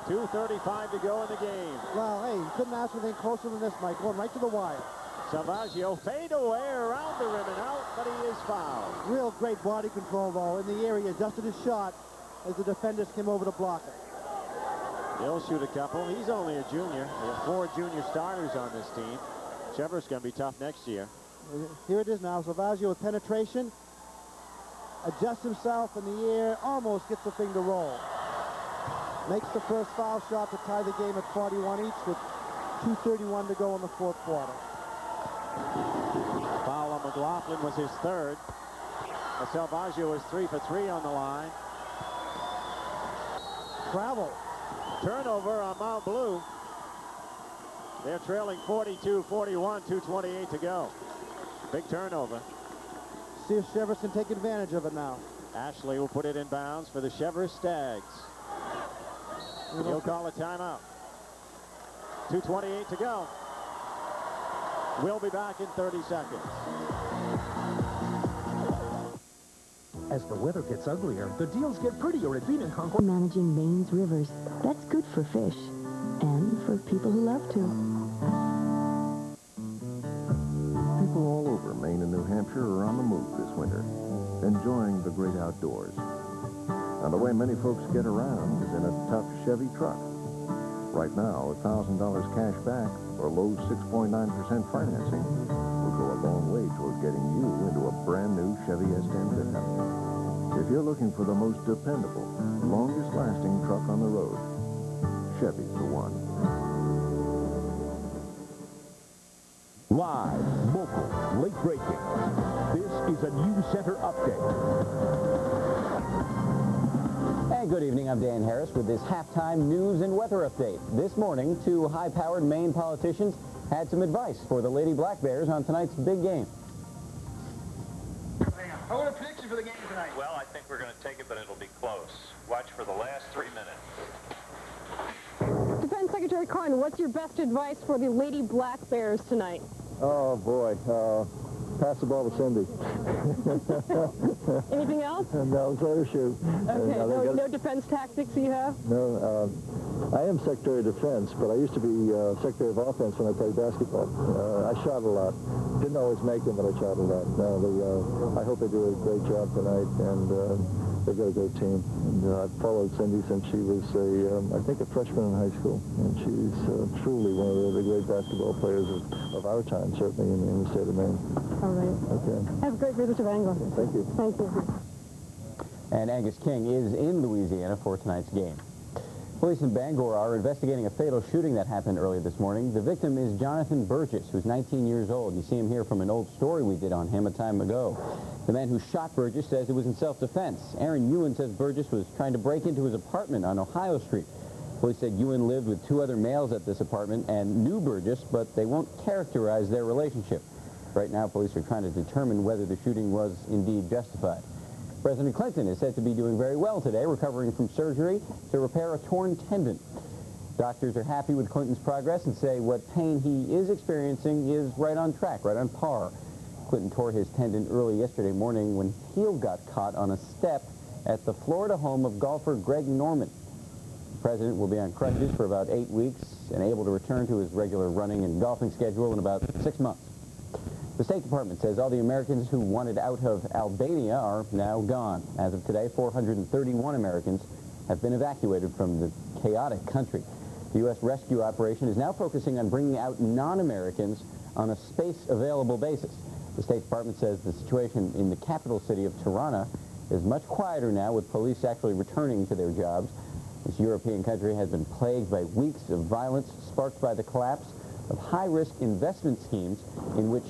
2:35 to go in the game. Well, hey, you couldn't ask for anything closer than this, Mike. Going right to the wire. Salvaggio fade away around the rim and out, but he is fouled. Real great body control, though, in the area. Adjusted his shot as the defenders came over to block it. He'll shoot a couple. He's only a junior. We have 4 junior starters on this team. Cheverus going to be tough next year. Here it is now. Salvaggio with penetration. Adjusts himself in the air. Almost gets the thing to roll. Makes the first foul shot to tie the game at 41 each with 2:31 to go in the fourth quarter. Foul on McLaughlin was his third. Salvaggio was 3 for 3 on the line. Travel. Turnover on Mount Blue. They're trailing 42-41, 2:28 to go. Big turnover. See if Cheverus can take advantage of it now. Ashley will put it in bounds for the Cheverus Stags. He'll call a timeout. 2:28 to go. We'll be back in 30 seconds. As the weather gets uglier, the deals get prettier at Bean & Concord. Managing Maine's rivers. That's good for fish and for people who love to. People all over Maine and New Hampshire are on the move this winter, enjoying the great outdoors. And the way many folks get around is in a tough Chevy truck. Right now, $1,000 cash back or low 6.9% financing will go a long way toward getting you into a brand new Chevy S10 pickup. If you're looking for the most dependable, longest-lasting truck on the road, Chevy's the one. Live, local, late-breaking. This is a News Center update. And good evening, I'm Dan Harris with this halftime news and weather update. This morning, 2 high-powered Maine politicians had some advice for the Lady Black Bears on tonight's big game. I want a prediction for the game tonight. Well, I think we're going to take it, but it'll be close. Watch for the last 3 minutes. Defense Secretary Carton, what's your best advice for the Lady Black Bears tonight? Oh, boy. Pass the ball to Cindy. Anything else? No, let her shoot. Okay, no defense tactics you have? No, I am Secretary of Defense, but I used to be Secretary of Offense when I played basketball. I shot a lot. Didn't always make them, but I shot a lot. I hope they do a great job tonight, and they've got a great team. And I've followed Cindy since she was, I think, a freshman in high school, and she's truly one of the great basketball players of our time, certainly in the state of Maine. All right. Okay. Have a great visit to Bangor. Thank you. Thank you. And Angus King is in Louisiana for tonight's game. Police in Bangor are investigating a fatal shooting that happened earlier this morning. The victim is Jonathan Burgess, who's 19 years old. You see him here from an old story we did on him a time ago. The man who shot Burgess says it was in self-defense. Aaron Ewan says Burgess was trying to break into his apartment on Ohio Street. Police said Ewan lived with 2 other males at this apartment and knew Burgess, but they won't characterize their relationship. Right now, police are trying to determine whether the shooting was indeed justified. President Clinton is said to be doing very well today, recovering from surgery to repair a torn tendon. Doctors are happy with Clinton's progress and say what pain he is experiencing is right on track, right on par. Clinton tore his tendon early yesterday morning when his heel got caught on a step at the Florida home of golfer Greg Norman. The president will be on crutches for about 8 weeks and able to return to his regular running and golfing schedule in about 6 months. The State Department says all the Americans who wanted out of Albania are now gone. As of today, 431 Americans have been evacuated from the chaotic country. The U.S. rescue operation is now focusing on bringing out non-Americans on a space-available basis. The State Department says the situation in the capital city of Tirana is much quieter now, with police actually returning to their jobs. This European country has been plagued by weeks of violence sparked by the collapse of high-risk investment schemes in which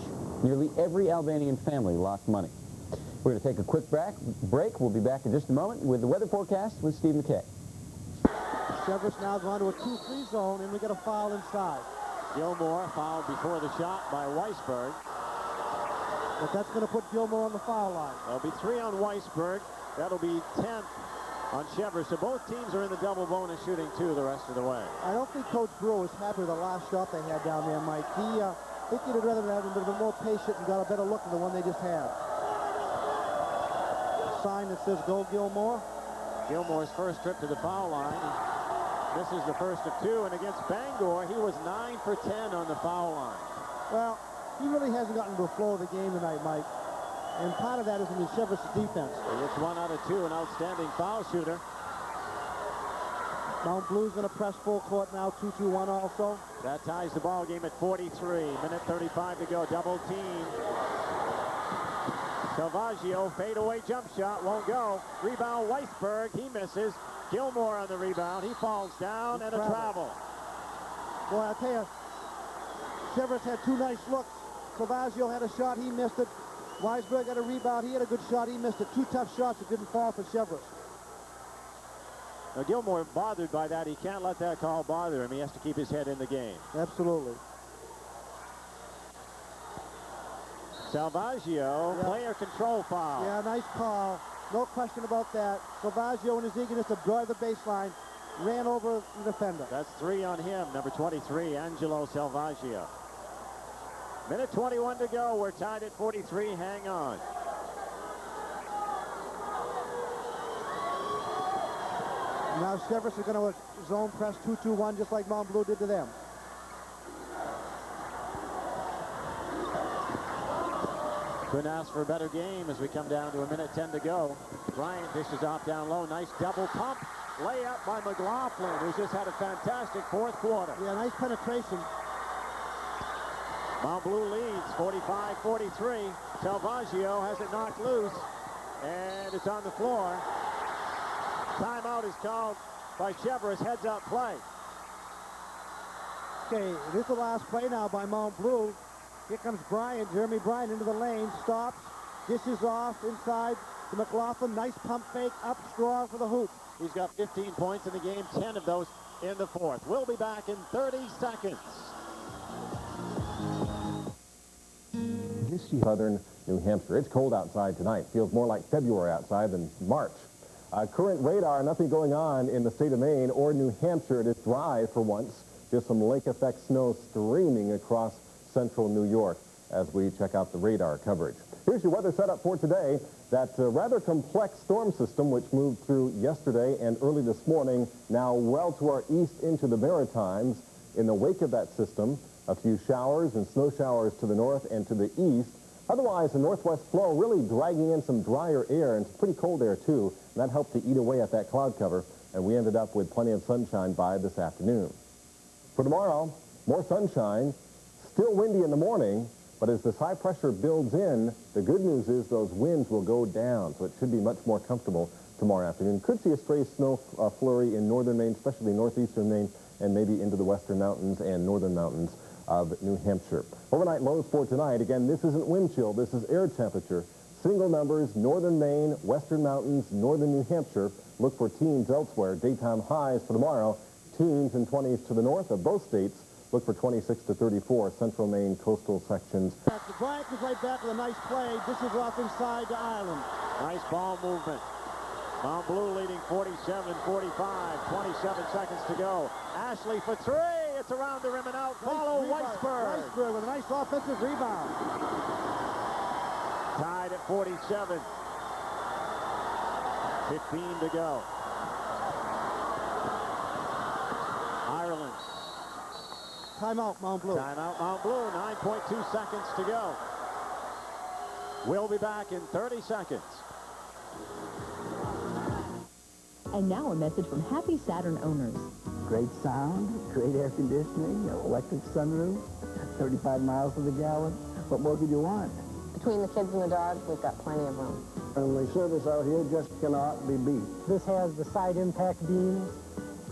nearly every Albanian family lost money. We're going to take a quick break. We'll be back in just a moment with the weather forecast with Steve McKay. Cheverus now gone to a 2-3 zone, and we get a foul inside. Gilmore fouled before the shot by Weisberg. But that's going to put Gilmore on the foul line. There'll be 3 on Weisberg. That'll be 10 on Cheverus. So both teams are in the double bonus, shooting 2 the rest of the way. I don't think Coach Brewer was happy with the last shot they had down there, Mike. I think he'd have rather have been a bit more patient and got a better look than the one they just had. A sign that says go Gilmore. Gilmore's first trip to the foul line. Misses the first of 2, and against Bangor, he was 9 for 10 on the foul line. Well, he really hasn't gotten to the flow of the game tonight, Mike. And part of that is in the Cheverus defense. It's 1 out of 2, an outstanding foul shooter. Mount Blue's going to press full court now, 2-2-1 also. That ties the ball game at 43. Minute 35 to go. Double team. Salvaggio, fadeaway jump shot, won't go. Rebound, Weisberg, he misses. Gilmore on the rebound. He falls down, and a travel. Boy, I'll tell you, Cheverus had 2 nice looks. Salvaggio had a shot, he missed it. Weisberg had a rebound, he had a good shot, he missed it. 2 tough shots that didn't fall for Cheverus. Now, Gilmore bothered by that. He can't let that call bother him. He has to keep his head in the game. Absolutely. Salvaggio, player control foul. Yeah, nice call. No question about that. Salvaggio, in his eagerness to drive the baseline, ran over the defender. That's 3 on him, number 23, Angelo Salvaggio. Minute 21 to go. We're tied at 43. Hang on. Now Cheverus is going to zone press 2-2-1 just like Mount Blue did to them. Couldn't ask for a better game as we come down to a minute 10 to go. Bryant dishes off down low. Nice double pump. Layup by McLaughlin, who's just had a fantastic 4th quarter. Yeah, nice penetration. Mount Blue leads 45-43. Salvaggio has it knocked loose, and it's on the floor. Timeout is called by Cheverus. Heads up play. Okay, this is the last play now by Mount Blue. Here comes Bryant, Jeremy Bryant into the lane, stops, dishes off inside to McLaughlin. Nice pump fake, up strong for the hoop. He's got 15 points in the game, 10 of those in the 4th. We'll be back in 30 seconds. This year, southern New Hampshire. It's cold outside tonight. Feels more like February outside than March. Current radar, nothing going on in the state of Maine or New Hampshire. It is dry for once. Just some lake effect snow streaming across central New York as we check out the radar coverage. Here's your weather setup for today. That rather complex storm system which moved through yesterday and early this morning, now well to our east into the Maritimes. In the wake of that system, a few showers and snow showers to the north and to the east. Otherwise, the northwest flow really dragging in some drier air and some pretty cold air too. And that helped to eat away at that cloud cover, and we ended up with plenty of sunshine by this afternoon. For tomorrow, more sunshine, still windy in the morning, but as this high pressure builds in, the good news is those winds will go down, so it should be much more comfortable tomorrow afternoon. Could see a stray snow flurry in northern Maine, especially northeastern Maine, and maybe into the western mountains and northern mountains of New Hampshire. Overnight lows for tonight. Again, this isn't wind chill, this is air temperature. Single numbers, northern Maine, western mountains, northern New Hampshire. Look for teens elsewhere. Daytime highs for tomorrow, teens and 20s to the north of both states. Look for 26 to 34, central Maine coastal sections. Bryant is right back with a nice play. Dishes off inside to Ireland. Nice ball movement. Mount Blue leading 47-45, 27 seconds to go. Ashley for 3. It's around the rim and out. Follow Weisberg. Weisberg with a nice offensive rebound. Tied at 47. 15 to go. Ireland. Timeout, Mount Blue. Timeout, Mount Blue. 9.2 seconds to go. We'll be back in 30 seconds. And now a message from happy Saturn owners. Great sound, great air conditioning, electric sunroof, 35 miles to the gallon. What more could you want? Between the kids and the dog, we've got plenty of room. And the service out here just cannot be beat. This has the side impact beams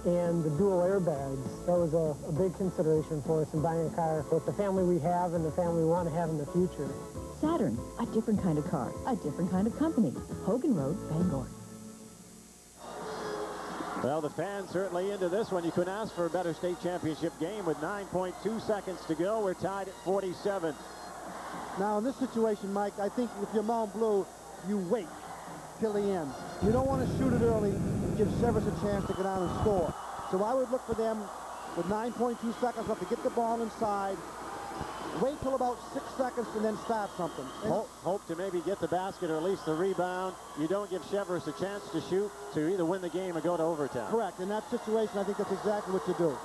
and the dual airbags. That was a big consideration for us in buying a car with the family we have and the family we want to have in the future. Saturn, a different kind of car, a different kind of company. Hogan Road, Bangor. Well, the fans certainly into this one. You couldn't ask for a better state championship game with 9.2 seconds to go. We're tied at 47. Now, in this situation, Mike, I think if you're Mount Blue, you wait till the end. You don't want to shoot it early and give Cheverus a chance to get out and score. So I would look for them with 9.2 seconds left to get the ball inside, wait till about 6 seconds and then start something. Hope to maybe get the basket or at least the rebound. You don't give Cheverus a chance to shoot to either win the game or go to overtime. Correct. In that situation, I think that's exactly what you do.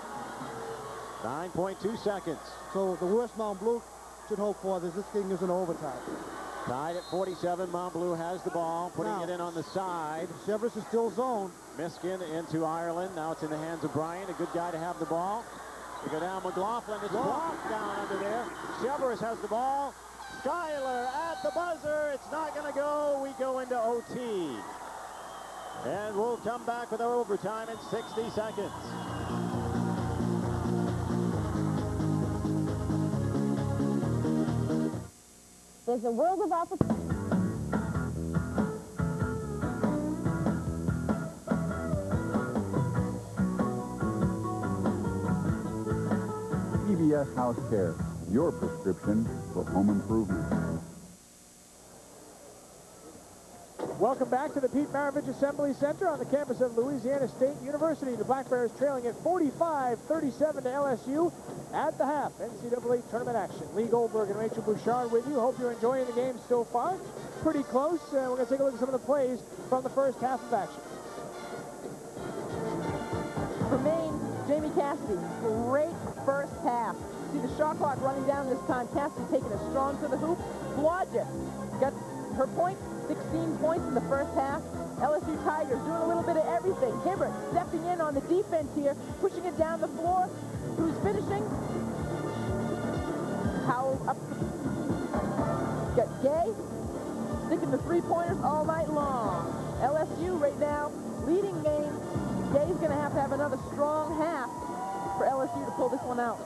9.2 seconds. So the worst Mount Blue should hope for is this thing isn't overtime. Tied at 47. Mount Blue has the ball, putting it in on the side. Cheverus is still zoned. Miskin into Ireland. Now it's in the hands of Bryant, a good guy to have the ball. We go down McLaughlin. It's blocked down under there. Cheverus has the ball. Schuyler at the buzzer. It's not going to go. We go into OT. And we'll come back with our overtime in 60 seconds. There's a world of opportunity. PBS House Care, your prescription for home improvement. Welcome back to the Pete Maravich Assembly Center on the campus of Louisiana State University. The Black Bears trailing at 45-37 to LSU at the half. NCAA tournament action. Lee Goldberg and Rachel Bouchard with you. Hope you're enjoying the game so far. Pretty close. We're going to take a look at some of the plays from the first half of action. For Maine, Jamie Cassidy, great first half. See the shot clock running down this time. Cassidy taking it strong to the hoop. Blodgett got her point, 16 points in the first half. LSU Tigers doing a little bit of everything. Hibbert stepping in on the defense here, pushing it down the floor. Who's finishing? Howell up. Got Gay sticking the three-pointers all night long. LSU right now leading Maine. Gay's going to have another strong half for LSU to pull this one out.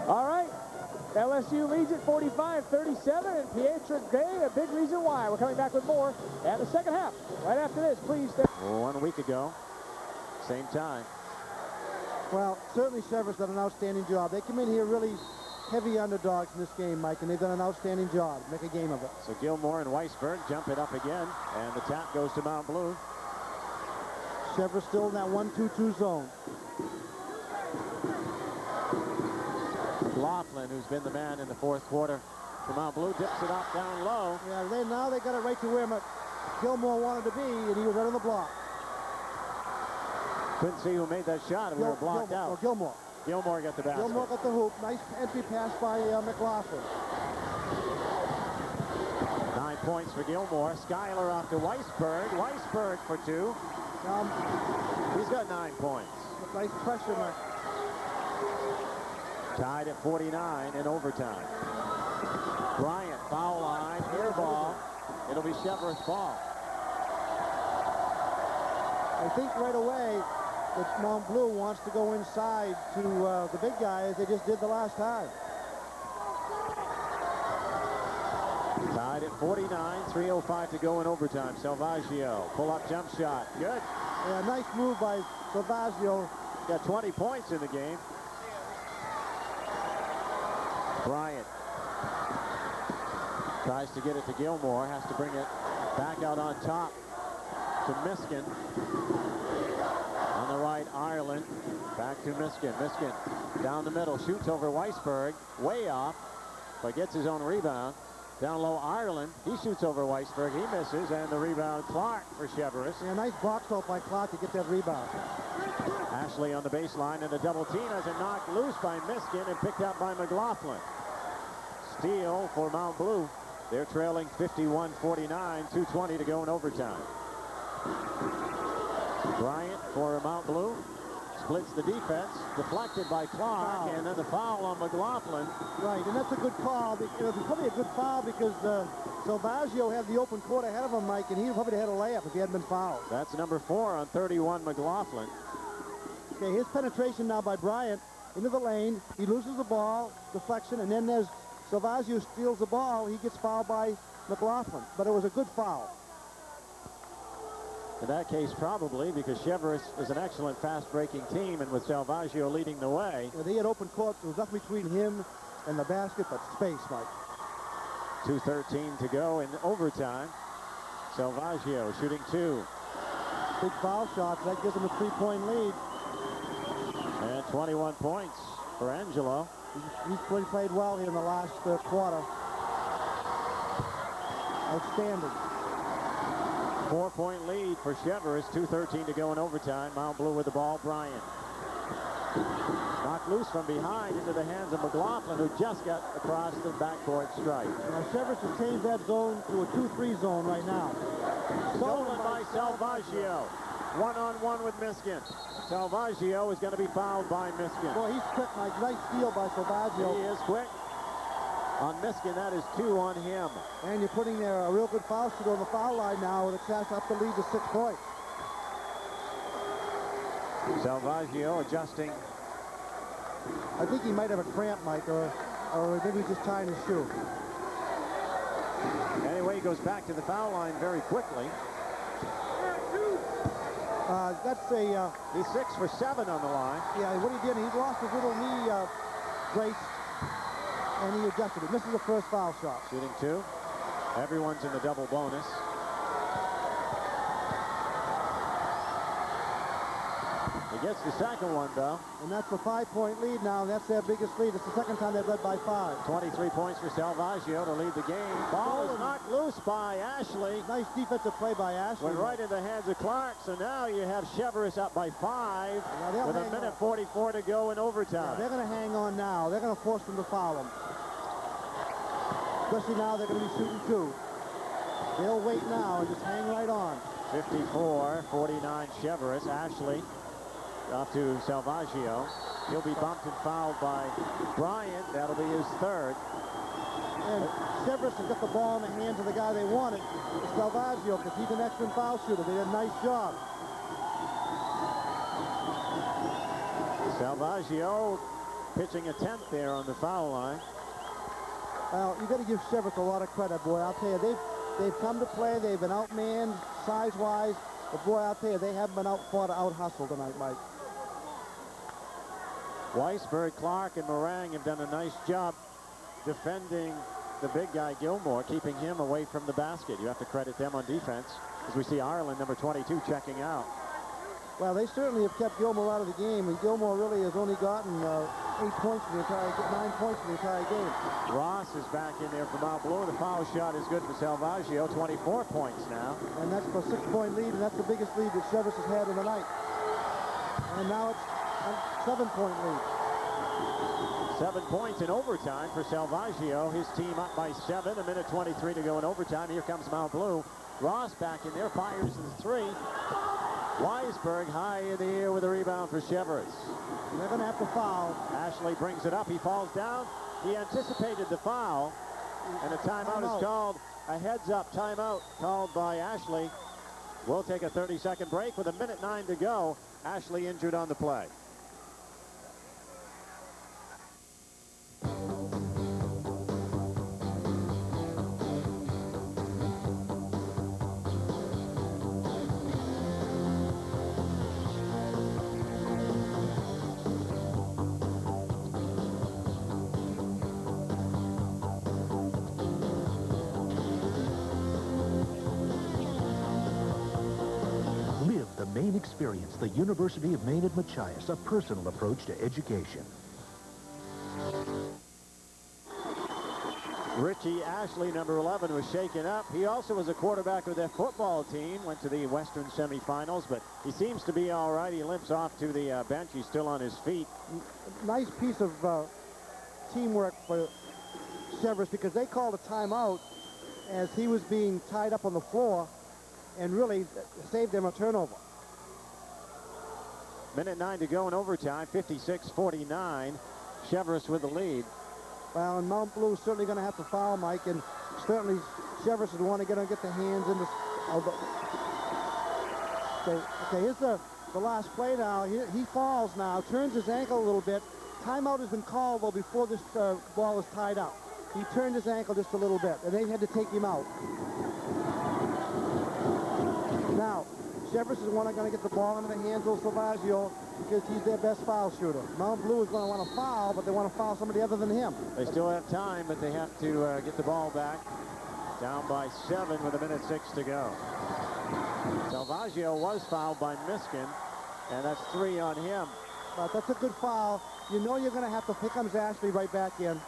All right. LSU leads at 45-37, and Pietra Gay, a big reason why. We're coming back with more at the second half. Right after this, please stay. 1 week ago, same time. Well, certainly Cheverus done an outstanding job. They come in here really heavy underdogs in this game, Mike, and they've done an outstanding job. Make a game of it. So Gilmore and Weisberg jump it up again, and the tap goes to Mount Blue. Cheverus still in that 1-2-2 zone. Laughlin, who's been the man in the fourth quarter for Mount Blue, dips it up down low. Yeah, now they got it right to where Gilmore wanted to be, and he was right on the block. Couldn't see who made that shot, and we were blocked out. Oh, Gilmore. Gilmore got the basket. Gilmore got the hoop. Nice entry pass by McLaughlin. 9 points for Gilmore. Schuyler off to Weisberg. Weisberg for 2. He's got 9 points. Nice pressure, Mike. Tied at 49 in overtime. Bryant, foul line, air ball. It'll be Cheverus' ball. I think right away that Mount Blue wants to go inside to the big guy as they just did the last time. Tied at 49, 3:05 to go in overtime. Salvaggio, pull-up jump shot. Good. Yeah, nice move by Salvaggio. Got 20 points in the game. Bryant tries to get it to Gilmore, has to bring it back out on top to Miskin. On the right, Ireland. Back to Miskin. Miskin down the middle, shoots over Weisberg, way off, but gets his own rebound. Down low, Ireland. He shoots over Weisberg. He misses, and the rebound, Clark for Cheverus. Yeah, nice box out by Clark to get that rebound. Ashley on the baseline, and a double team as it knocked loose by Miskin and picked up by McLaughlin. Steal for Mount Blue. They're trailing 51-49, 2:20 to go in overtime. Bryant for Mount Blue. Splits the defense, deflected by Clark, and then the foul on McLaughlin. Right, and that's a good call. It was probably a good foul because Salvaggio had the open court ahead of him, Mike, and he probably had a layup if he hadn't been fouled. That's number 4 on 31, McLaughlin. Okay, his penetration now by Bryant into the lane. He loses the ball, deflection, and then there's Salvaggio steals the ball. He gets fouled by McLaughlin, but it was a good foul. In that case, probably, because Cheverus is an excellent fast-breaking team, and with Salvaggio leading the way. Yeah, they had open court. There was nothing between him and the basket but space, Mike. 2:13 to go in overtime. Salvaggio shooting 2. Big foul shot. That gives him a 3-point lead. And 21 points for Angelo. He's played well here in the last quarter. Outstanding. 4-point lead for Cheverus. 2:13 to go in overtime. Mount Blue with the ball. Bryant. Knocked loose from behind into the hands of McLaughlin, who just got across the backboard stripe. Now Cheverus has changed that zone to a 2-3 zone right now. Stolen by Salvaggio. One-on-one with Miskin. Salvaggio is going to be fouled by Miskin. Boy, he's quick, Mike. Nice steal by Salvaggio. He is quick. On Miskin, that is 2 on him. And you're putting there a real good foul shooter on the foul line now with a chance up the lead to 6 points. Salvaggio adjusting. I think he might have a cramp, Mike, or maybe he's just tying his shoe. Anyway, he goes back to the foul line very quickly. That's a... he's 6 for 7 on the line. Yeah, what he did, he lost his little knee brace, and he adjusted it. Misses the first foul shot. Shooting 2. Everyone's in the double bonus. He gets the second one, though. And that's a 5-point lead now, and that's their biggest lead. It's the second time they've led by 5. 23 points for Salvaggio to lead the game. Ball is knocked loose by Ashley. Nice defensive play by Ashley. Went right in the hands of Clark, so now you have Cheverus up by 5 with a minute 44 to go in overtime. Yeah, they're going to hang on now. They're going to force them to foul them. Especially now they're going to be shooting 2. They'll wait now and just hang right on. 54-49 Cheverus. Ashley off to Salvaggio. He'll be bumped and fouled by Bryant. That'll be his 3rd. And Cheverus has got the ball in the hands of the guy they wanted. It's Salvaggio, because he's an excellent foul shooter. They did a nice job. Salvaggio pitching a 10th there on the foul line. Well, you got to give Cheverus a lot of credit, boy. I'll tell you, they've come to play. They've been outmanned size-wise. But boy, I'll tell you, they haven't been out-fought, out-hustled tonight, Mike. Weisberg, Clark, and Morang have done a nice job defending the big guy Gilmore, keeping him away from the basket. You have to credit them on defense, as we see Ireland, number 22, checking out. Well, they certainly have kept Gilmore out of the game, and Gilmore really has only gotten 9 points in the entire game. Ross is back in there for Mount Blue. The foul shot is good for Salvaggio, 24 points now. And that's for a 6-point lead, and that's the biggest lead that Cheverus has had in the night. And now it's a 7-point lead. 7 points in overtime for Salvaggio. His team up by 7, a minute 23 to go in overtime. Here comes Mount Blue. Ross back in there, fires the 3. Weisberg high in the air with a rebound for Cheverus. They're going to have to foul. Ashley brings it up. He falls down. He anticipated the foul, and a timeout is called. A heads-up timeout called by Ashley. We'll take a 30-second break with a minute 9 to go. Ashley injured on the play. Maine experience, the University of Maine at Machias, a personal approach to education. Richie Ashley, number 11, was shaken up. He also was a quarterback with their football team, went to the Western semifinals, but he seems to be all right. He limps off to the bench. He's still on his feet. Nice piece of teamwork for Cheverus, because they called a timeout as he was being tied up on the floor and really saved them a turnover. Minute 9 to go in overtime, 56-49. Cheverus with the lead. Well, and Mount Blue is certainly going to have to foul, Mike, and certainly Cheverus would want to get the hands in this. Okay, here's the last play now. He falls now, turns his ankle a little bit. Timeout has been called, though, before this ball is tied up. He turned his ankle just a little bit, and they had to take him out. Now, Cheverus is going to get the ball into the hands of Salvaggio because he's their best foul shooter. Mount Blue is going to want to foul, but they want to foul somebody other than him. They still have time, but they have to get the ball back. Down by 7 with a minute 6 to go. Salvaggio was fouled by Miskin, and that's 3 on him. but that's a good foul. You know you're going to have to. Here comes Ashley right back in.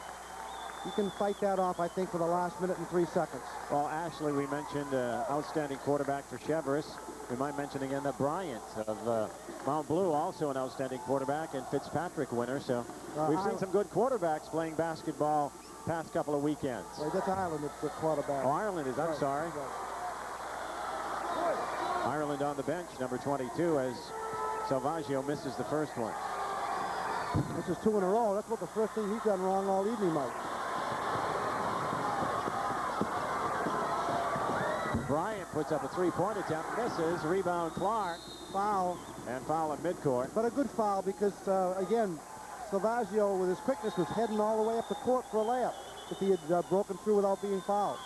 You can fight that off, I think, for the last minute and 3 seconds. Well, Ashley, we mentioned outstanding quarterback for Cheverus. We might mention again that Bryant of Mount Blue, also an outstanding quarterback and Fitzpatrick winner. So we've seen some good quarterbacks playing basketball past couple of weekends. Right, that's Ireland, it's the quarterback. Oh, Ireland is, I'm sorry. Ireland on the bench, number 22, as Salvaggio misses the first one. This is 2 in a row. That's what the first thing he's done wrong all evening, Mike. Bryant puts up a 3-point attempt, misses, rebound Clark. Foul. And foul at midcourt. But a good foul because, again, Salvaggio, with his quickness, was heading all the way up the court for a layup if he had broken through without being fouled.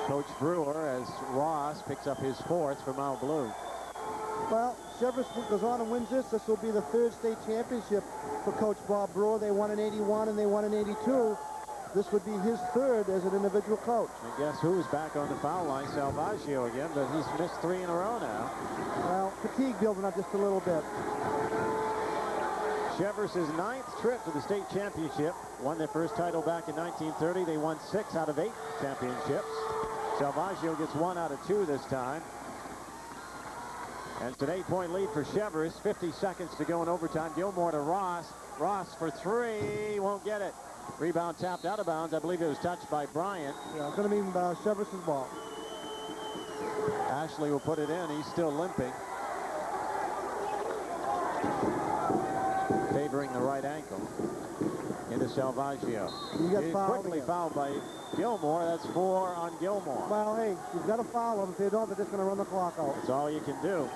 Coach Brewer, as Ross picks up his 4th for Mount Blue. Well, Cheverus goes on and wins this. This will be the 3rd state championship for Coach Bob Brewer. They won in '81 and they won in '82. This would be his 3rd as an individual coach. And guess who's back on the foul line? Salvaggio again, but he's missed 3 in a row now. Well, fatigue building up just a little bit. Cheverus' 9th trip to the state championship. Won their first title back in 1930. They won 6 out of 8 championships. Salvaggio gets 1 out of 2 this time. And it's an 8-point lead for Cheverus. 50 seconds to go in overtime. Gilmore to Ross. Ross for 3. Won't get it. Rebound tapped out of bounds. I believe it was touched by Bryant. Yeah, it's going to be Cheverus' ball. Ashley will put it in. He's still limping. Favoring the right ankle. Into Salvaggio. He's quickly fouled by Gilmore. That's 4 on Gilmore. Well, hey, you've got to foul them. If they don't, they're just going to run the clock out. That's all you can do.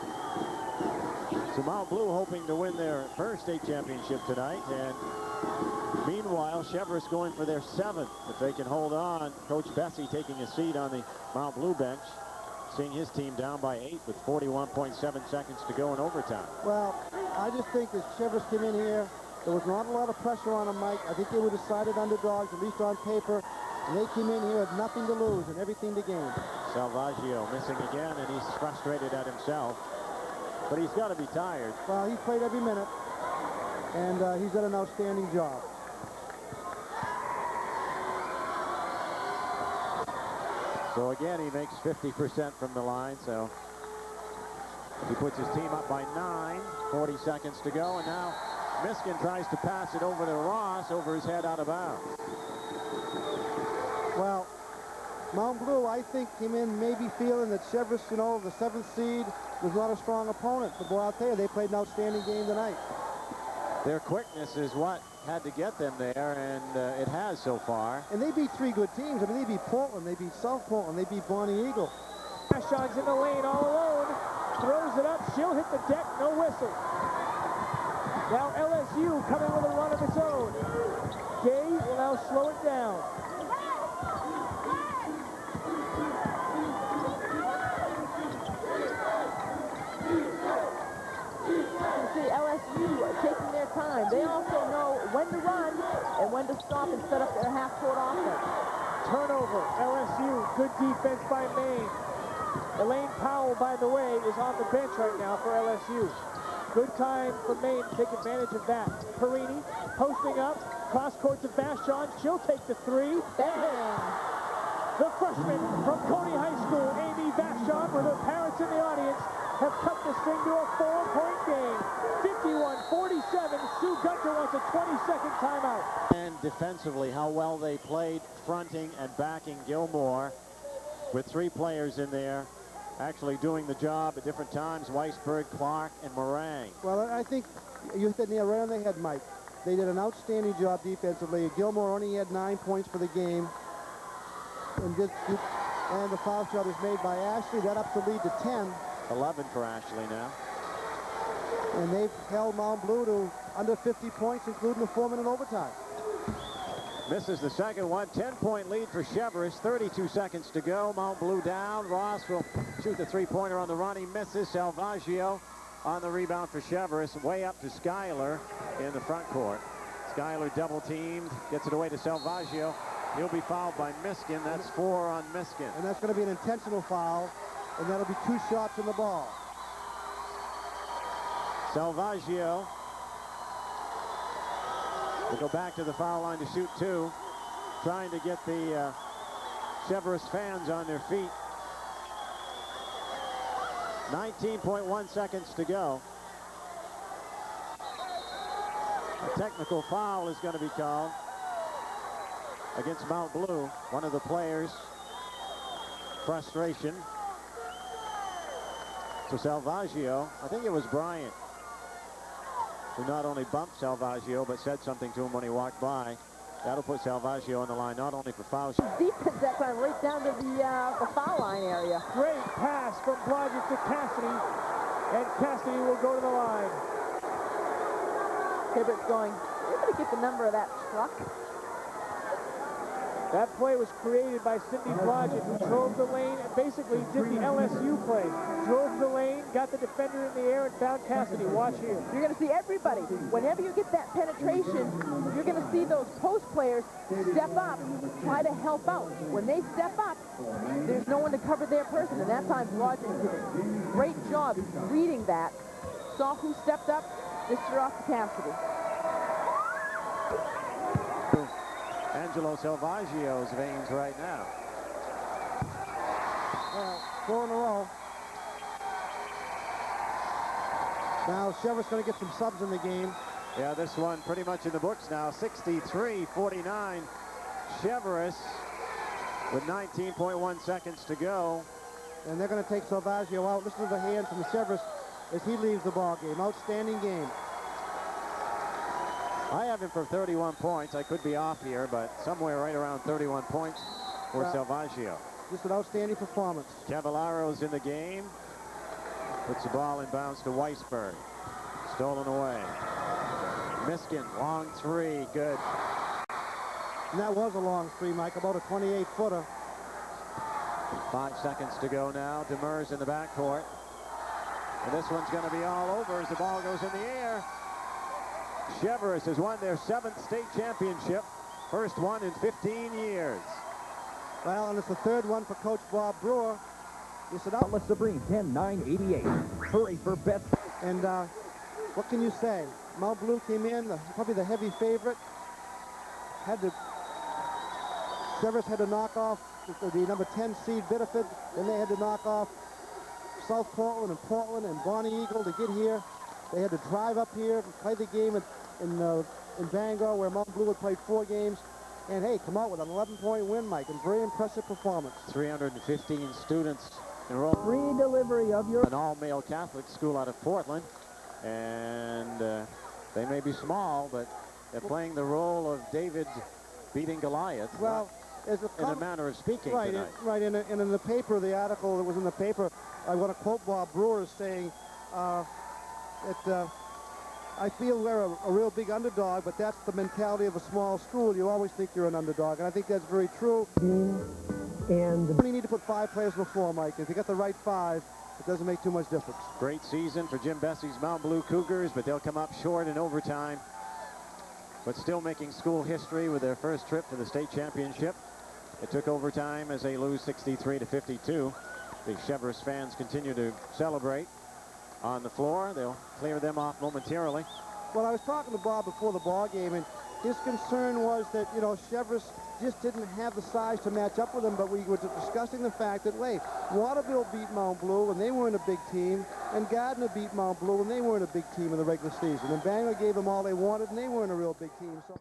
So Mount Blue hoping to win their first state championship tonight. And meanwhile, Cheverus going for their 7th. If they can hold on, Coach Bessie taking a seat on the Mount Blue bench, seeing his team down by 8 with 41.7 seconds to go in overtime. Well, I just think as Cheverus came in here, there was not a lot of pressure on them, Mike. I think they were decided underdogs, at least on paper. And they came in here with nothing to lose and everything to gain. Salvaggio missing again, and he's frustrated at himself. But he's got to be tired. Well, he's played every minute, and he's done an outstanding job. So again, he makes 50% from the line, so he puts his team up by 9, 40 seconds to go, and now Miskin tries to pass it over to Ross, over his head, out of bounds. Well, Mount Blue, I think, came in maybe feeling that Cheverus, you know, the 7th seed, was not a strong opponent. But boy, I'll tell you, they played an outstanding game tonight. Their quickness is what had to get them there, and it has so far. And they beat 3 good teams. I mean, they beat Portland, they beat South Portland, they beat Bonnie Eagle. Vashon's in the lane all alone. Throws it up. She'll hit the deck. No whistle. Now LSU coming with a run of its own. Gay will now slow it down. See LSU taking their time. They also know when to run and when to stop and set up their half-court offense. Turnover. LSU. Good defense by Maine. Elaine Powell, by the way, is on the bench right now for LSU. Good time for Maine to take advantage of that. Perini posting up. Cross court to Vashon. She'll take the 3. Bam! The freshman from Coney High School, Amy Vashon, with her parents in the audience, have cut this thing to a 4-point game. 51-47. Sue Gunter wants a 20-second timeout. And defensively, how well they played, fronting and backing Gilmore, with 3 players in there actually doing the job at different times: Weisberg, Clark, and Morang. Well, I think you hit the nail right on the head, Mike. They did an outstanding job defensively. Gilmore only had 9 points for the game. And the foul shot is made by Ashley. That ups the lead to 10. 11 for Ashley now. And they've held Mount Blue to under 50 points, including the 4-minute overtime. Misses the second one. 10-point lead for Cheverus. 32 seconds to go. Mount Blue down. Ross will shoot the 3-pointer on the run. He misses. Salvaggio on the rebound for Cheverus. Way up to Schuyler in the front court. Schuyler double teamed. Gets it away to Salvaggio. He'll be fouled by Miskin. That's 4 on Miskin. And that's going to be an intentional foul. And that'll be 2 shots in the ball. Salvaggio will go back to the foul line to shoot two, trying to get the Cheverus fans on their feet. 19.1 seconds to go. A technical foul is going to be called against Mount Blue. One of the players, frustration. So Salvaggio, I think it was Bryant, who not only bumped Salvaggio, but said something to him when he walked by. That'll put Salvaggio on the line, not only for fouls. Defense that time right down to the foul line area. Great pass from Blodgett to Cassidy, and Cassidy will go to the line. Hibbert's going, you're going to get the number of that truck. That play was created by Sidney Blodgett, who drove the lane and basically did the LSU play. Drove the lane, got the defender in the air, and found Cassidy. Watch here. You're going to see everybody. Whenever you get that penetration, you're going to see those post players step up, try to help out. When they step up, there's no one to cover their person, and that time Blodgett did a great job reading that. Saw who stepped up, dished it off to Cassidy. Angelo Salvaggio's veins right now. 4 in a row. Now Cheverus going to get some subs in the game. Yeah, this one pretty much in the books now. 63-49. Cheverus with 19.1 seconds to go. And they're going to take Salvaggio out. Listen to the hand from Cheverus as he leaves the ball game. Outstanding game. I have him for 31 points. I could be off here, but somewhere right around 31 points for Salvaggio. Just an outstanding performance. Cavallero's in the game. Puts the ball in bounds to Weisberg. Stolen away. Miskin, long three, good. And that was a long three, Mike, about a 28-footer. 5 seconds to go now. Demers in the backcourt. And this one's going to be all over as the ball goes in the air. Cheverus has won their 7th state championship. First one in 15 years. Well, and it's the 3rd one for Coach Bob Brewer. You said, Outlet Sabrine, 10-9-88. Hurry for best. And what can you say? Mount Blue came in, probably the heavy favorite. Cheverus had to knock off the number 10 seed Biddeford. Then they had to knock off South Portland and Bonnie Eagle to get here. They had to drive up here and play the game in Bangor, where Mount Blue had played 4 games. And, hey, come out with an 11-point win, Mike, and very impressive performance. 315 students enrolled. Free delivery of your... An all-male Catholic school out of Portland. And they may be small, but they're playing the role of David beating Goliath. Well, in a manner of speaking right, tonight. Right, and in the paper, the article that was in the paper, I want to quote Bob Brewer as saying, I feel we're a real big underdog, but that's the mentality of a small school. You always think you're an underdog, and I think that's very true. And you only need to put 5 players on the floor, Mike. If you got the right 5, it doesn't make too much difference. Great season for Jim Bessie's Mount Blue Cougars, but they'll come up short in overtime. But still making school history with their first trip to the state championship. It took overtime as they lose 63-52. The Cheverus fans continue to celebrate on the floor. They'll clear them off momentarily. Well, I was talking to Bob before the ball game, and his concern was that, you know, Cheverus just didn't have the size to match up with them, but we were discussing the fact that, wait, Waterville beat Mount Blue, and they weren't a big team, and Gardner beat Mount Blue, and they weren't a big team in the regular season, and Bangor gave them all they wanted, and they weren't a real big team. So